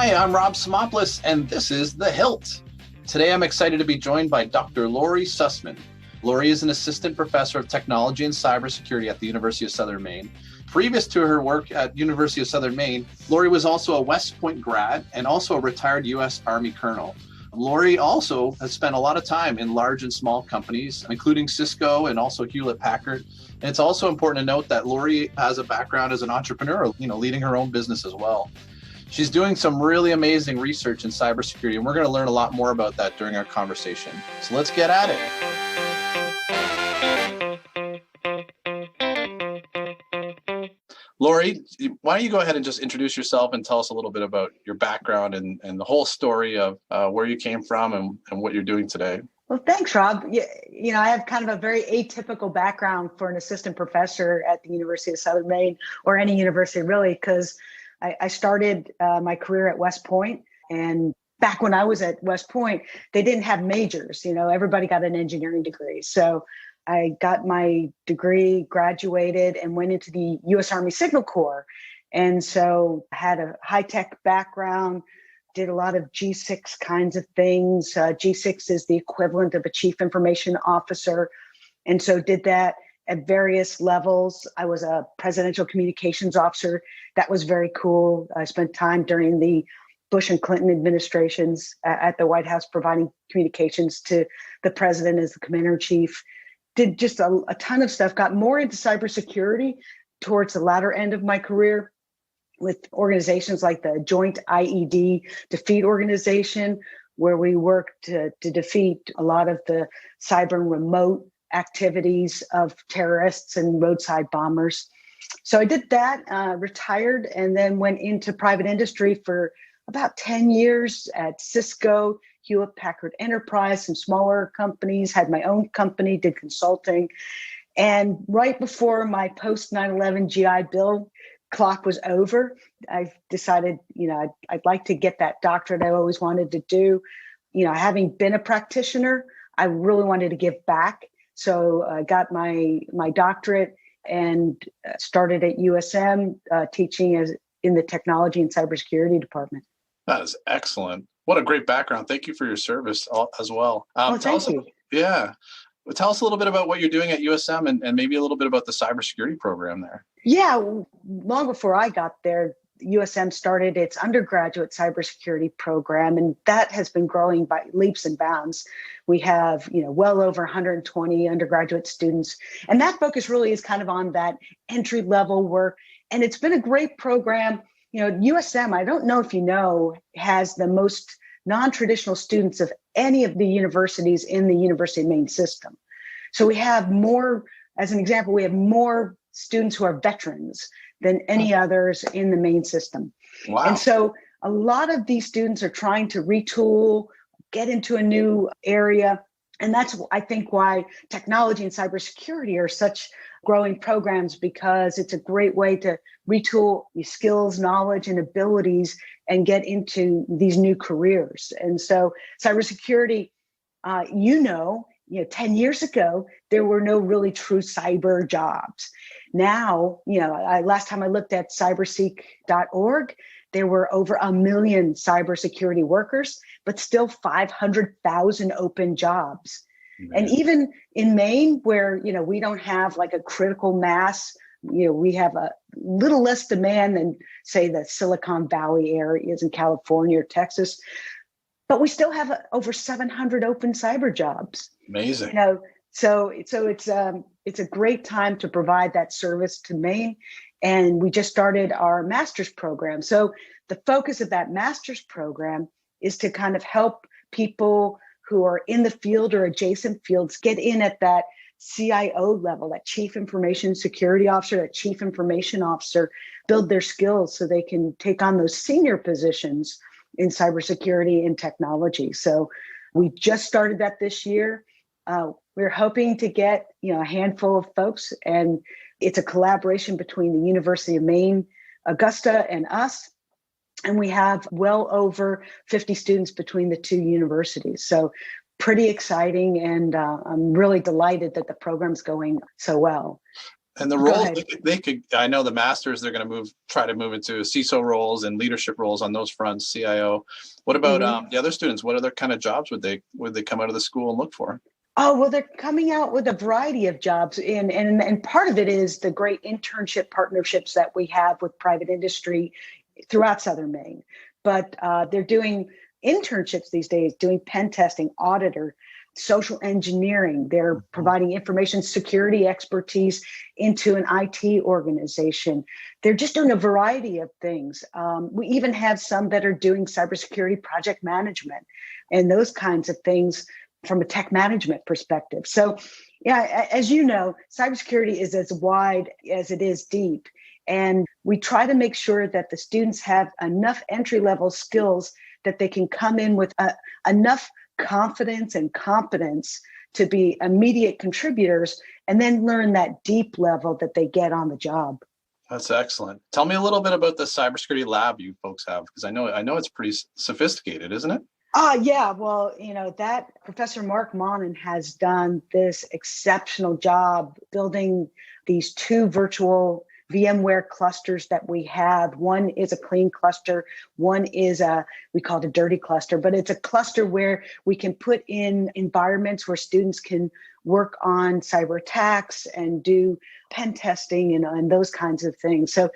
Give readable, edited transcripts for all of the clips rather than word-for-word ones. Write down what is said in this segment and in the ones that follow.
Hi, I'm Rob Simopoulos, and this is The Hilt. Today, I'm excited to be joined by Dr. Lori Sussman. Lori is an assistant professor of technology and cybersecurity at the University of Southern Maine. Previous to her work at University of Southern Maine, Lori was also a West Point grad and also a retired U.S. Army colonel. Lori also has spent a lot of time in large and small companies, including Cisco and also Hewlett-Packard. And it's also important to note that Lori has a background as an entrepreneur, leading her own business as well. She's doing some really amazing research in cybersecurity, and we're going to learn a lot more about that during our conversation. So let's get at it. Lori, why don't you go ahead and just introduce yourself and tell us a little bit about your background and the whole story of where you came from and what you're doing today. Well, thanks, Rob. I have kind of a very atypical background for an assistant professor at the University of Southern Maine, or any university really, because I started my career at West Point. And back when I was at West Point, they didn't have majors. Everybody got an engineering degree. So I got my degree, graduated, and went into the U.S. Army Signal Corps. And so I had a high-tech background, did a lot of G6 kinds of things. G6 is the equivalent of a chief information officer. And so did that at various levels. I was a presidential communications officer. That was very cool. I spent time during the Bush and Clinton administrations at the White House providing communications to the president as the commander-in-chief. Did just a ton of stuff, got more into cybersecurity towards the latter end of my career with organizations like the Joint IED Defeat Organization, where we worked to defeat a lot of the cyber and remote activities of terrorists and roadside bombers. So I did that, retired, and then went into private industry for about 10 years at Cisco, Hewlett-Packard Enterprise, some smaller companies, had my own company, did consulting. And right before my post 9/11 GI Bill clock was over, I decided, I'd like to get that doctorate I always wanted to do. Having been a practitioner, I really wanted to give back. So I got my doctorate and started at USM teaching in the technology and cybersecurity department. That is excellent. What a great background. Thank you for your service as well. Thank you. Yeah. Tell us a little bit about what you're doing at USM and maybe a little bit about the cybersecurity program there. Yeah, long before I got there, USM started its undergraduate cybersecurity program, and that has been growing by leaps and bounds. We have, well over 120 undergraduate students, and that focus really is kind of on that entry level work. And it's been a great program. USM, I don't know if you know, has the most non-traditional students of any of the universities in the University of Maine system. So we have more, as an example, we have more students who are veterans than any others in the Maine system. Wow. And so a lot of these students are trying to retool, get into a new area. And that's, I think, why technology and cybersecurity are such growing programs, because it's a great way to retool your skills, knowledge, and abilities and get into these new careers. And so cybersecurity, 10 years ago, there were no really true cyber jobs. Now, last time I looked at cyberseek.org, there were over 1 million cybersecurity workers, but still 500,000 open jobs. Man. And even in Maine, where, we don't have like a critical mass, we have a little less demand than, say, the Silicon Valley areas in California or Texas, but we still have over 700 open cyber jobs. Amazing. So it's a great time to provide that service to Maine. And we just started our master's program. So the focus of that master's program is to kind of help people who are in the field or adjacent fields get in at that CIO level, that Chief Information Security Officer, that Chief Information Officer, build their skills so they can take on those senior positions in cybersecurity and technology. So we just started that this year. We're hoping to get, a handful of folks, and it's a collaboration between the University of Maine, Augusta, and us. And we have well over 50 students between the two universities. So pretty exciting. And I'm really delighted that the program's going so well. And the roles they could, I know the masters, they're going to try to move into CISO roles and leadership roles on those fronts, CIO. What about the other students? What other kind of jobs would they come out of the school and look for? Oh, well, they're coming out with a variety of jobs. And part of it is the great internship partnerships that we have with private industry throughout Southern Maine. But they're doing internships these days, doing pen testing, auditor, social engineering. They're providing information security expertise into an IT organization. They're just doing a variety of things. We even have some that are doing cybersecurity project management and those kinds of things from a tech management perspective. So, yeah, as you know, cybersecurity is as wide as it is deep. And we try to make sure that the students have enough entry-level skills that they can come in with enough confidence and competence to be immediate contributors and then learn that deep level that they get on the job. That's excellent. Tell me a little bit about the cybersecurity lab you folks have, because I know it's pretty sophisticated, isn't it? Yeah. Well, that Professor Mark Monin has done this exceptional job building these two virtual VMware clusters that we have. One is a clean cluster. One is we call it a dirty cluster, but it's a cluster where we can put in environments where students can work on cyber attacks and do pen testing and those kinds of things. So,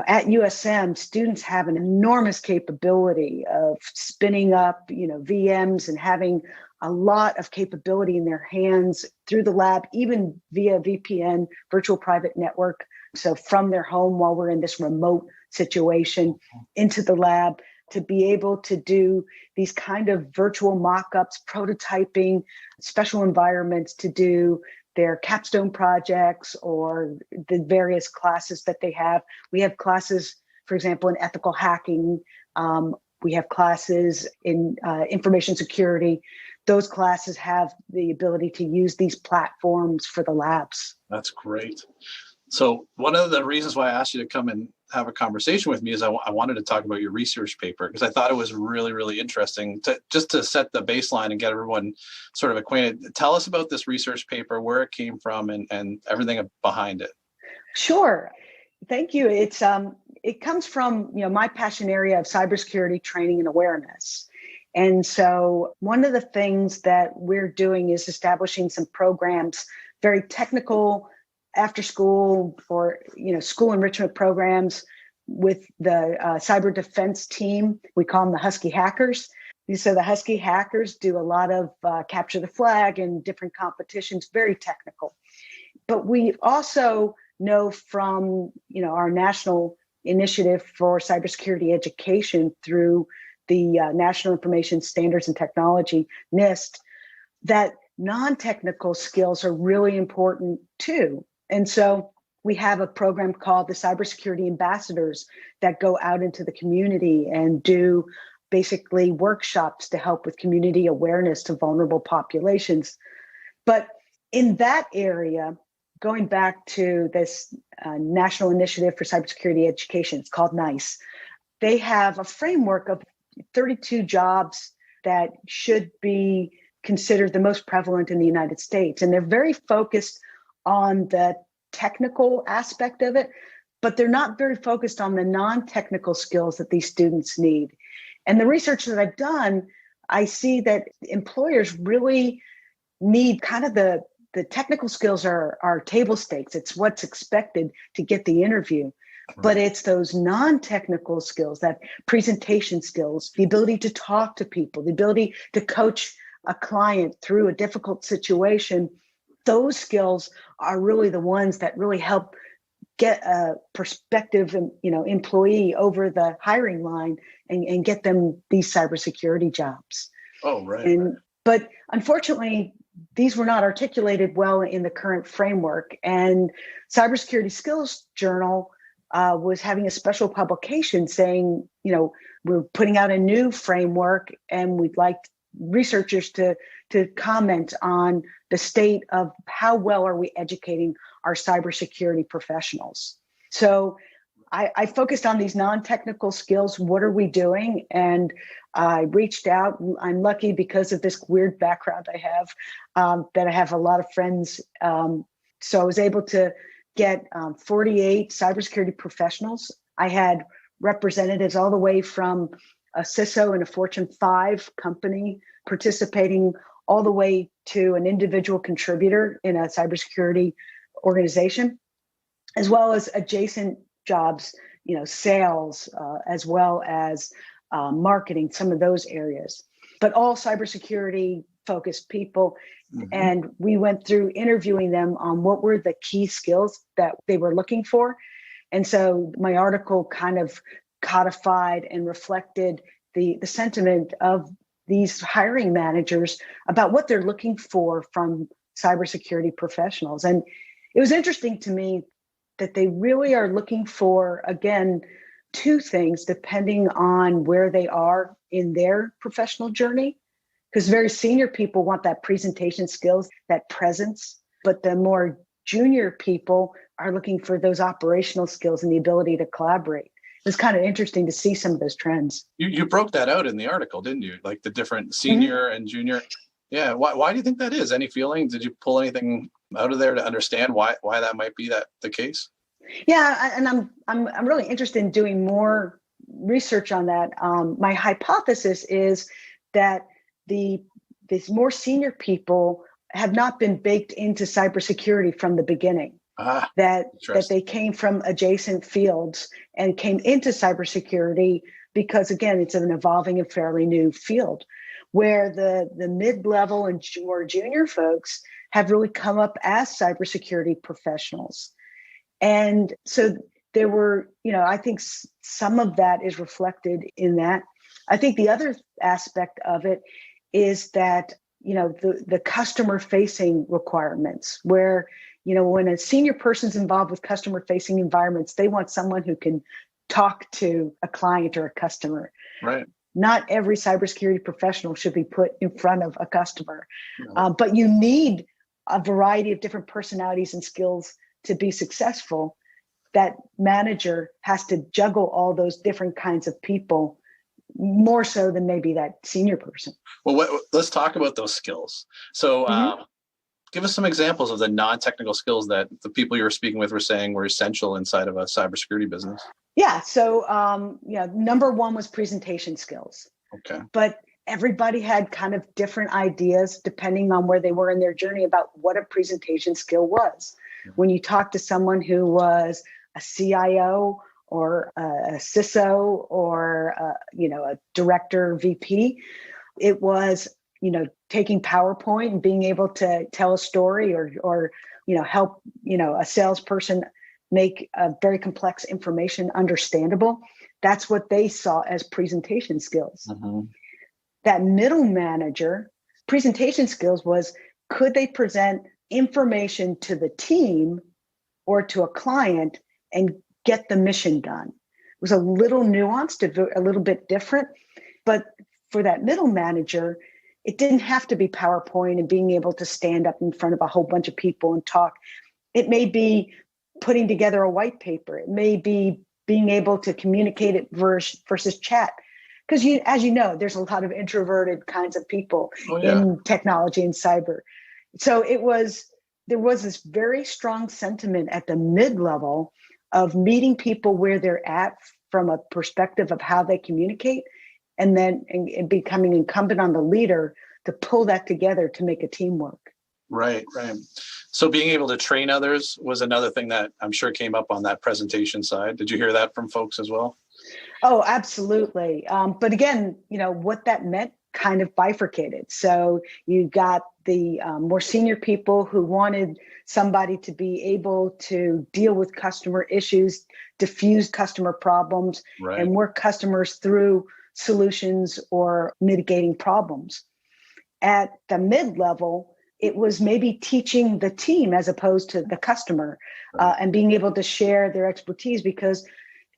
at USM, students have an enormous capability of spinning up, VMs and having a lot of capability in their hands through the lab, even via VPN, virtual private network. So from their home while we're in this remote situation into the lab to be able to do these kind of virtual mock-ups, prototyping, special environments to do their capstone projects or the various classes that they have. We have classes, for example, in ethical hacking. We have classes in information security. Those classes have the ability to use these platforms for the labs. That's great. So one of the reasons why I asked you to come and have a conversation with me is I wanted to talk about your research paper because I thought it was really, really interesting to set the baseline and get everyone sort of acquainted. Tell us about this research paper, where it came from and everything behind it. Sure. Thank you. It comes from, my passion area of cybersecurity training and awareness. And so one of the things that we're doing is establishing some programs, very technical after school or, school enrichment programs with the cyber defense team. We call them the Husky Hackers. So the Husky Hackers do a lot of capture the flag and different competitions, very technical. But we also know from, our national initiative for cybersecurity education through the National Information Standards and Technology, NIST, that non-technical skills are really important too. And so we have a program called the Cybersecurity Ambassadors that go out into the community and do basically workshops to help with community awareness to vulnerable populations. But in that area, going back to this National Initiative for Cybersecurity Education, it's called NICE, they have a framework of 32 jobs that should be considered the most prevalent in the United States. And they're very focused on the technical aspect of it, but they're not very focused on the non-technical skills that these students need. And the research that I've done, I see that employers really need kind of the technical skills are table stakes. It's what's expected to get the interview. But it's those non-technical skills, that presentation skills, the ability to talk to people, the ability to coach a client through a difficult situation. Those skills are really the ones that really help get a prospective, employee over the hiring line and get them these cybersecurity jobs. Oh, right. But unfortunately, these were not articulated well in the current framework. And Cybersecurity Skills Journal was having a special publication saying, we're putting out a new framework and we'd like researchers to comment on the state of how well are we educating our cybersecurity professionals. So I focused on these non-technical skills. What are we doing? And I reached out. I'm lucky because of this weird background I have, that I have a lot of friends So I was able to get 48 cybersecurity professionals. I had representatives all the way from a CISO in a Fortune 5 company participating all the way to an individual contributor in a cybersecurity organization, as well as adjacent jobs, sales, as well as marketing, some of those areas, but all cybersecurity focused people. Mm-hmm. And we went through interviewing them on what were the key skills that they were looking for. And so my article kind of codified and reflected the sentiment of these hiring managers about what they're looking for from cybersecurity professionals. And it was interesting to me that they really are looking for, again, two things depending on where they are in their professional journey. Because very senior people want that presentation skills, that presence, but the more junior people are looking for those operational skills and the ability to collaborate. It's kind of interesting to see some of those trends. You broke that out in the article, didn't you? Like the different senior and junior. Yeah. Why do you think that is? Any feeling? Did you pull anything out of there to understand why that might be the case? Yeah, and I'm really interested in doing more research on that. My hypothesis is that these more senior people have not been baked into cybersecurity from the beginning. That they came from adjacent fields and came into cybersecurity because, again, it's an evolving and fairly new field, where the mid-level and more junior folks have really come up as cybersecurity professionals. And so there were, I think some of that is reflected in that. I think the other aspect of it is that, the customer-facing requirements, where, when a senior person's involved with customer-facing environments, they want someone who can talk to a client or a customer. Right. Not every cybersecurity professional should be put in front of a customer, but you need a variety of different personalities and skills to be successful. That manager has to juggle all those different kinds of people more so than maybe that senior person. Well, let's talk about those skills. So give us some examples of the non-technical skills that the people you were speaking with were saying were essential inside of a cybersecurity business. Yeah. So, number one was presentation skills. Okay. But everybody had kind of different ideas depending on where they were in their journey about what a presentation skill was. Mm-hmm. When you talk to someone who was a CIO or a CISO or, a director, VP, it was, taking PowerPoint and being able to tell a story or help, a salesperson make very complex information understandable. That's what they saw as presentation skills. Mm-hmm. That middle manager, presentation skills was, could they present information to the team or to a client and get the mission done? It was a little nuanced, a little bit different. But for that middle manager, it didn't have to be PowerPoint and being able to stand up in front of a whole bunch of people and talk. It may be putting together a white paper. It may be being able to communicate it versus chat. Because as you know, there's a lot of introverted kinds of people in technology and cyber. So there was this very strong sentiment at the mid-level of meeting people where they're at from a perspective of how they communicate, and then and becoming incumbent on the leader to pull that together to make a team work. Right. So being able to train others was another thing that I'm sure came up on that presentation side. Did you hear that from folks as well? Oh, absolutely. But again, what that meant kind of bifurcated. So you got the more senior people who wanted somebody to be able to deal with customer issues, diffuse customer problems, and work customers through solutions or mitigating problems. At the mid-level, it was maybe teaching the team as opposed to the customer, and being able to share their expertise, because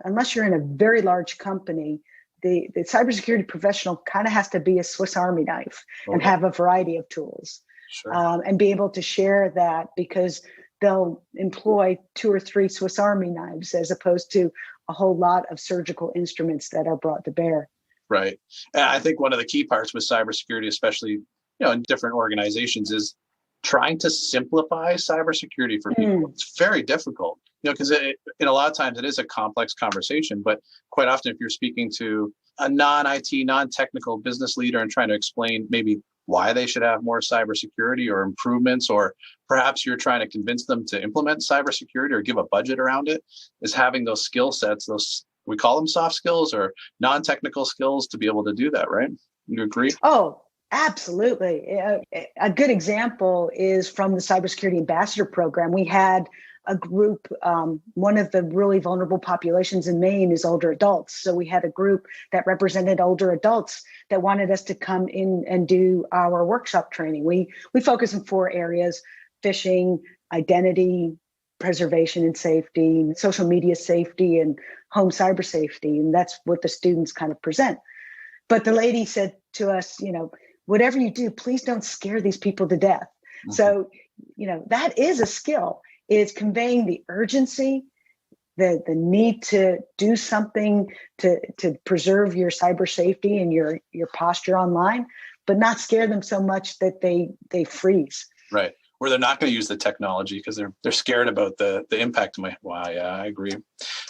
unless you're in a very large company, the cybersecurity professional kind of has to be a Swiss Army knife and have a variety of tools, and be able to share that, because they'll employ 2 or 3 Swiss Army knives as opposed to a whole lot of surgical instruments that are brought to bear. Right. And I think one of the key parts with cybersecurity, especially in different organizations, is trying to simplify cybersecurity for people. It's very difficult, because in a lot of times it is a complex conversation, but quite often if you're speaking to a non-IT, non-technical business leader and trying to explain maybe why they should have more cybersecurity or improvements, or perhaps you're trying to convince them to implement cybersecurity or give a budget around it, is having those skill sets, those, we call them soft skills or non-technical skills, to be able to do that, right? You agree? Oh, absolutely. A good example is from the Cybersecurity Ambassador Program. We had a group, one of the really vulnerable populations in Maine is older adults. So we had a group that represented older adults that wanted us to come in and do our workshop training. We focus in 4 areas: phishing, identity, preservation and safety, social media safety, and home cyber safety. And that's what the students kind of present. But the lady said to us, whatever you do, please don't scare these people to death. Mm-hmm. So, that is a skill. It's conveying the urgency, the need to do something to preserve your cyber safety and your posture online, but not scare them so much that they freeze. Right. Where they're not going to use the technology because they're scared about the impact. Wow, yeah, I agree.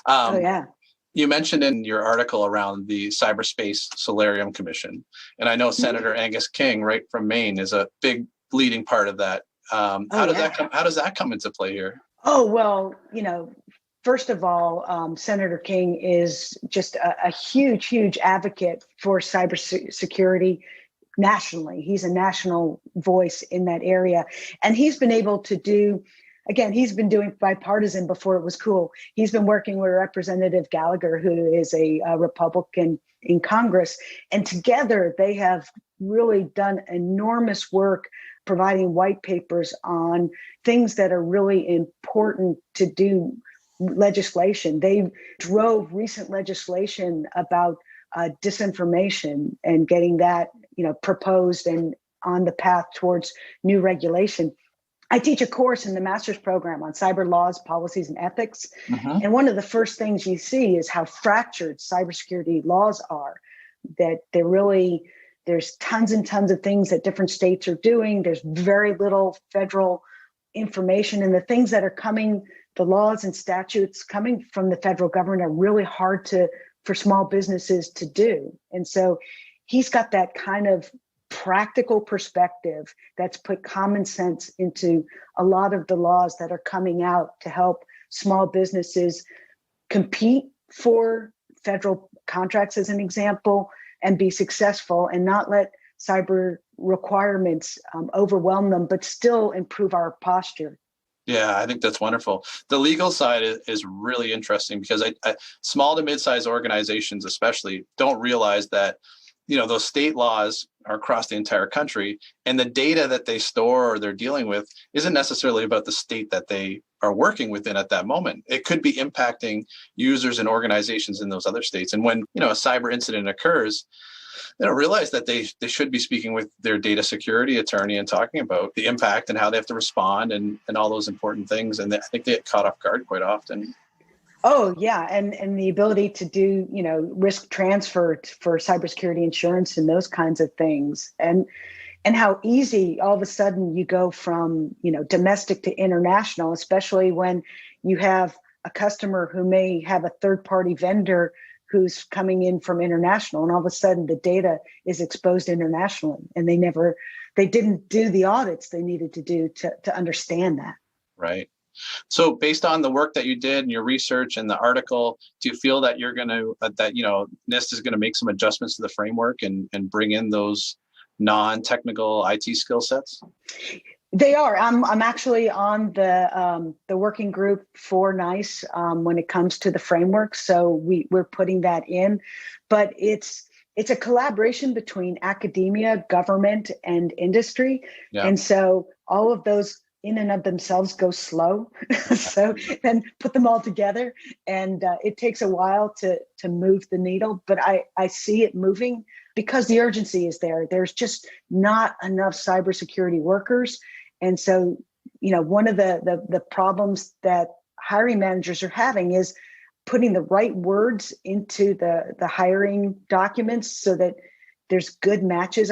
Oh, yeah. You mentioned in your article around the Cyberspace Solarium Commission, and I know Senator Angus King, right from Maine, is a big leading part of that. How does that come into play here? Oh, well, first of all, Senator King is just a huge advocate for cybersecurity nationally. He's a national voice in that area, and he's been able to do. Again, he's been doing bipartisan before it was cool. He's been working with Representative Gallagher, who is a Republican in Congress. And together they have really done enormous work providing white papers on things that are really important to do legislation. They drove recent legislation about disinformation and getting that, proposed and on the path towards new regulation. I teach a course in the master's program on cyber laws, policies, and ethics. Mm-hmm. And one of the first things you see is how fractured cybersecurity laws are, that there's tons and tons of things that different states are doing. There's very little federal information, and the things that are coming, the laws and statutes coming from the federal government are really hard for small businesses to do. And so he's got that kind of practical perspective that's put common sense into a lot of the laws that are coming out to help small businesses compete for federal contracts, as an example, and be successful and not let cyber requirements overwhelm them, but still improve our posture. Yeah, I think that's wonderful. The legal side is really interesting because small to mid-sized organizations especially don't realize that those state laws are across the entire country, and the data that they store or they're dealing with isn't necessarily about the state that they are working within at that moment. It could be impacting users and organizations in those other states. And when, a cyber incident occurs, they don't realize that they should be speaking with their data security attorney and talking about the impact and how they have to respond and all those important things. And I think they get caught off guard quite often. Oh, yeah. And the ability to do, risk transfer for cybersecurity insurance and those kinds of things. And how easy all of a sudden you go from, domestic to international, especially when you have a customer who may have a third-party vendor who's coming in from international, and all of a sudden the data is exposed internationally, and they didn't do the audits they needed to do to understand that. Right. So based on the work that you did and your research and the article, do you feel that you're going to, NIST is going to make some adjustments to the framework and bring in those non-technical IT skill sets? They are. I'm actually on the working group for NICE when it comes to the framework. So we're putting that in, but it's a collaboration between academia, government, and industry. Yeah. And so all of those in and of themselves go slow. So then put them all together, and it takes a while to move the needle, but I see it moving because the urgency is there. There's just not enough cybersecurity workers. And so, one of the problems that hiring managers are having is putting the right words into the hiring documents so that there's good matches.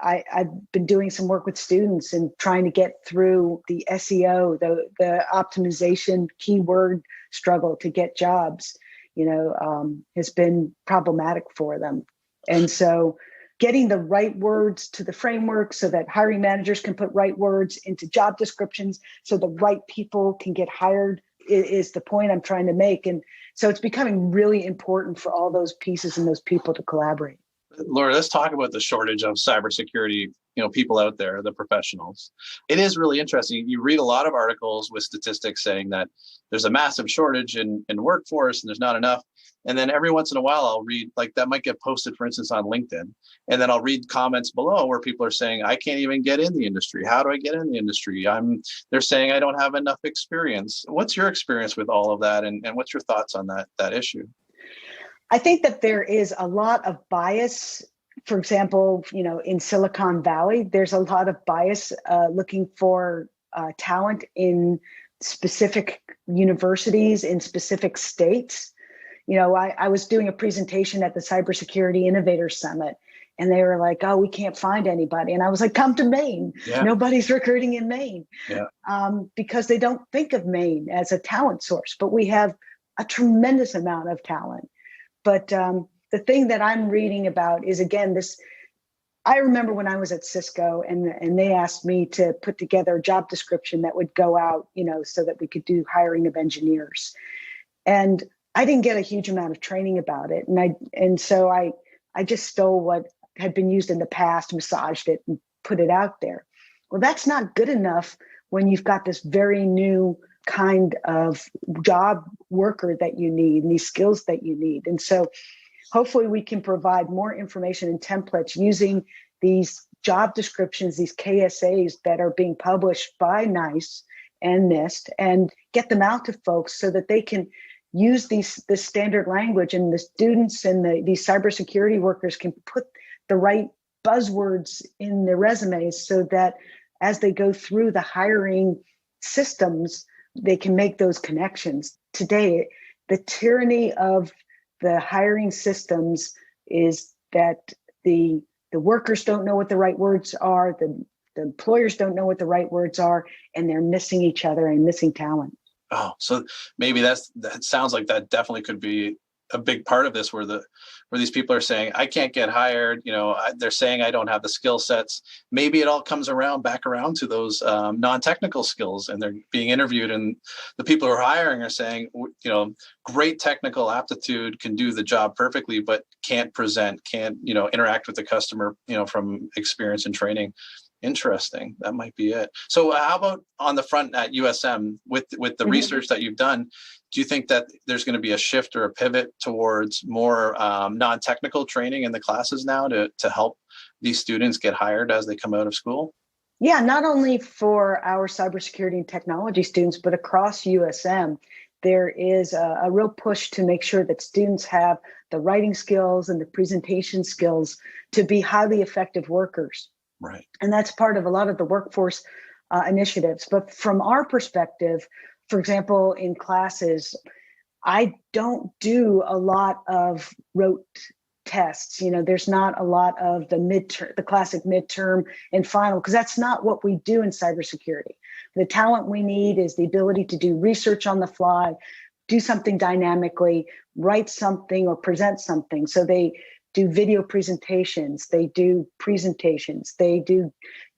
I've been doing some work with students and trying to get through the SEO, the optimization keyword struggle to get jobs, has been problematic for them. And so getting the right words to the framework so that hiring managers can put right words into job descriptions so the right people can get hired is the point I'm trying to make. And so it's becoming really important for all those pieces and those people to collaborate. Laura, let's talk about the shortage of cybersecurity, people out there, the professionals. It is really interesting. You read a lot of articles with statistics saying that there's a massive shortage in workforce and there's not enough. And then every once in a while, I'll read, like that might get posted, for instance, on LinkedIn. And then I'll read comments below where people are saying, I can't even get in the industry. How do I get in the industry? They're saying I don't have enough experience. What's your experience with all of that? And what's your thoughts on that issue? I think that there is a lot of bias. For example, in Silicon Valley, there's a lot of bias looking for talent in specific universities in specific states. I was doing a presentation at the Cybersecurity Innovators Summit, and they were like, "Oh, we can't find anybody." And I was like, "Come to Maine. Yeah. Nobody's recruiting in Maine." Yeah. Because they don't think of Maine as a talent source, but we have a tremendous amount of talent. But the thing that I'm reading about is, again, this. I remember when I was at Cisco and they asked me to put together a job description that would go out, so that we could do hiring of engineers. And I didn't get a huge amount of training about it. And so I just stole what had been used in the past, massaged it, and put it out there. Well, that's not good enough when you've got this very new kind of job worker that you need and these skills that you need. And so hopefully we can provide more information and templates using these job descriptions, these KSAs that are being published by NICE and NIST, and get them out to folks so that they can use this standard language, and the students and these cybersecurity workers can put the right buzzwords in their resumes so that as they go through the hiring systems, they can make those connections. Today, the tyranny of the hiring systems is that the workers don't know what the right words are, the employers don't know what the right words are, and they're missing each other and missing talent. Oh, so maybe that sounds like that definitely could be a big part of this, where these people are saying, I can't get hired. They're saying I don't have the skill sets. Maybe it all comes back around to those non-technical skills, and they're being interviewed, and the people who are hiring are saying, great technical aptitude, can do the job perfectly, but can't present, can't, interact with the customer, from experience and training. Interesting. That might be it. So how about on the front at USM with the research that you've done? Do you think that there's going to be a shift or a pivot towards more non-technical training in the classes now to help these students get hired as they come out of school? Yeah, not only for our cybersecurity and technology students, but across USM, there is a real push to make sure that students have the writing skills and the presentation skills to be highly effective workers. Right. And that's part of a lot of the workforce initiatives. But from our perspective, for example, in classes, I don't do a lot of rote tests. There's not a lot of the classic midterm and final, because that's not what we do in cybersecurity. The talent we need is the ability to do research on the fly, do something dynamically, write something or present something. So they do video presentations, they do presentations, they do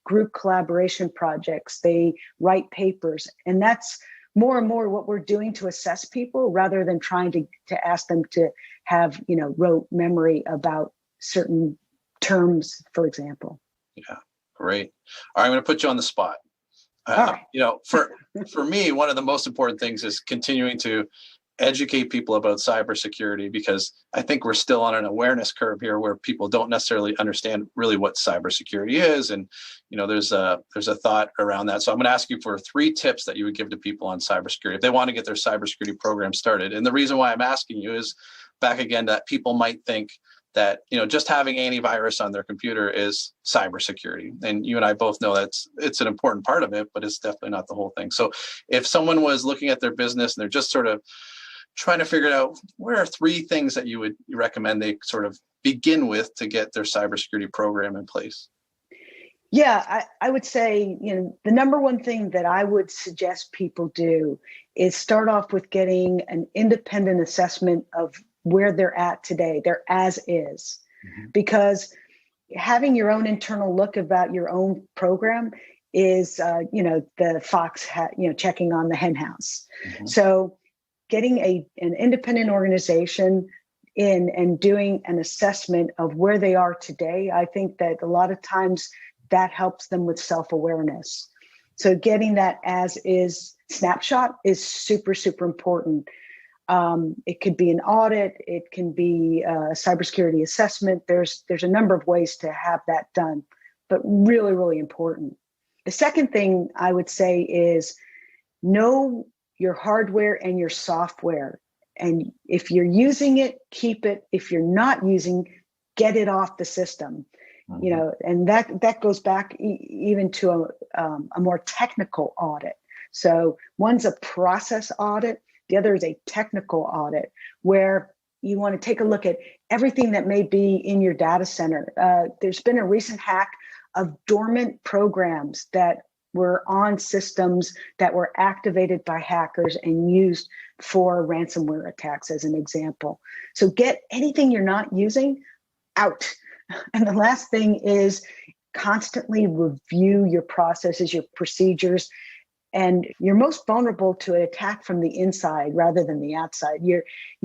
group collaboration projects, they write papers. And that's more and more what we're doing to assess people, rather than trying to ask them to have, rote memory about certain terms, for example. Yeah, great. All right, I'm going to put you on the spot. Right. For me, one of the most important things is continuing to educate people about cybersecurity, because I think we're still on an awareness curve here where people don't necessarily understand really what cybersecurity is. And, there's a thought around that. So I'm going to ask you for 3 tips that you would give to people on cybersecurity if they want to get their cybersecurity program started. And the reason why I'm asking you is back again, that people might think that, just having antivirus on their computer is cybersecurity. And you and I both know it's an important part of it, but it's definitely not the whole thing. So if someone was looking at their business and they're just sort of trying to figure out, where are 3 things that you recommend they sort of begin with to get their cybersecurity program in place? Yeah, I would say, the number one thing that I would suggest people do is start off with getting an independent assessment of where they're at today, their as is, because having your own internal look about your own program is, the fox, checking on the hen house. So getting an independent organization in and doing an assessment of where they are today, I think that a lot of times that helps them with self-awareness. So getting that as is snapshot is super, super important. It could be an audit. It can be a cybersecurity assessment. There's a number of ways to have that done, but really, really important. The second thing I would say is know your hardware and your software. And if you're using it, keep it. If you're not using, get it off the system. And that goes back even to a more technical audit. So one's a process audit. The other is a technical audit, where you want to take a look at everything that may be in your data center. There's been a recent hack of dormant programs that were on systems that were activated by hackers and used for ransomware attacks, as an example. So get anything you're not using out. And the last thing is constantly review your processes, your procedures. And you're most vulnerable to an attack from the inside rather than the outside. You're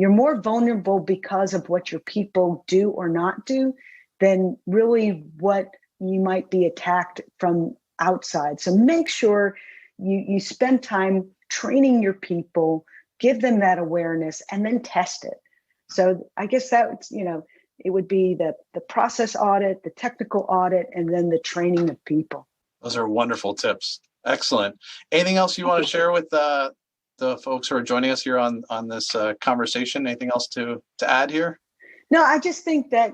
more vulnerable because of what your people do or not do than really what you might be attacked from outside. So make sure you spend time training your people, give them that awareness, and then test it. So I guess that's, it would be the process audit, the technical audit, and then the training of people. Those are wonderful tips. Excellent. Anything else you want to share with the folks who are joining us here on this conversation? Anything else to add here? No, I just think that,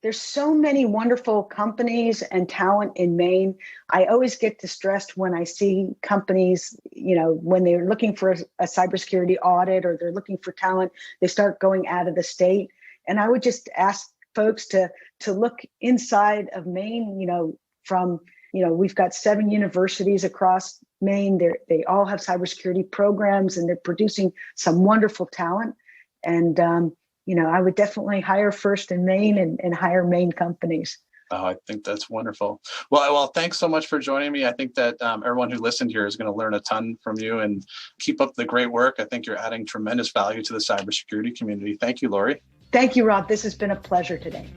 there's so many wonderful companies and talent in Maine. I always get distressed when I see companies, when they're looking for a cybersecurity audit or they're looking for talent, they start going out of the state. And I would just ask folks to look inside of Maine, we've got 7 universities across Maine. They all have cybersecurity programs, and they're producing some wonderful talent. And, I would definitely hire first in Maine and hire Maine companies. Oh, I think that's wonderful. Well, thanks so much for joining me. I think that everyone who listened here is going to learn a ton from you, and keep up the great work. I think you're adding tremendous value to the cybersecurity community. Thank you, Lori. Thank you, Rob. This has been a pleasure today.